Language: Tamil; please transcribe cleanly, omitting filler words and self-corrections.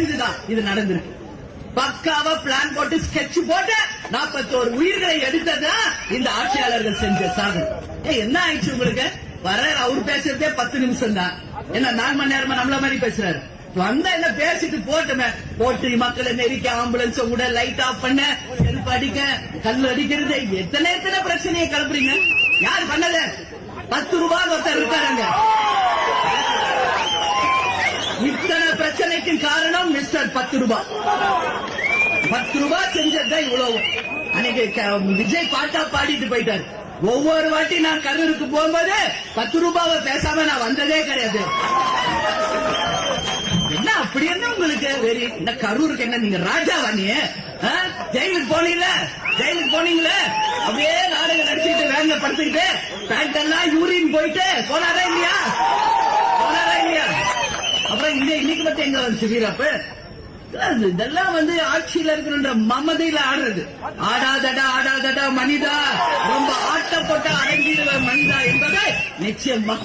தெரிஞ்சுதான் இது நடந்திருக்கு. பக்காவா பிளான் போட்டு ஸ்கெட்ச் போட்டு 41 உயிர்களை எடுத்ததா இந்த ஆட்சியாளர்கள் செஞ்ச சாதனை. என்ன ஆயிடுச்சு உங்களுக்கு? வர அவர் பேசுறதே 10 நிமிஷம் தான். என்ன 4 மணி நேரமா நம்மள மாதிரி பேசுறாரு. வந்தா என்ன பேசிட்டு போட்டுமே, போட்டு மக்களை நெரிக்க, ஆம்புலன்ஸ் விட, லைட் ஆஃப் பண்ண, செருப்பு அடிக்க, கல் அடிக்கிறது, எத்தனை பிரச்சனையை கிளப்புறீங்க. யார் பண்ணது? 10 ரூபாய் ஒருத்தர் இருக்காங்க. இத்தனை பிரச்சனைக்கு காரணம் மிஸ்டர் 10 ரூபாய். 10 ரூபாய் செஞ்சதுதான் இவ்வளவு. அன்னைக்கு விஜய் பாட்டா பாடிட்டு போயிட்டாரு. ஒவ்வொரு வாட்டி நான் கரூருக்கு போகும்போது 10 ரூபாவை பேசாம நான் வந்ததே கிடையாது. என்ன அப்படி என்ன உங்களுக்கு வெறி? இந்த கரூருக்கு என்ன நீங்க ராஜாவா? நீ ஜெயிலுக்கு போனீங்களே அப்படியே நாடகம் நடிச்சுட்டு வேங்க படுத்துக்கிட்டு பேண்ட் எல்லாம் யூரின் போயிட்டு போனாரா இல்லையா? அப்புறம் இன்னைக்கு மட்டும் எங்க வந்துச்சு வீரப்பு? இதெல்லாம் ஆட்சியில இருக்கிற மமதையில ஆடுறது. ஆடாதடா மனிதா, ரொம்ப ஆட்டப்பட்ட அடங்கிடுவ மனிதா என்பதை நிச்சயம்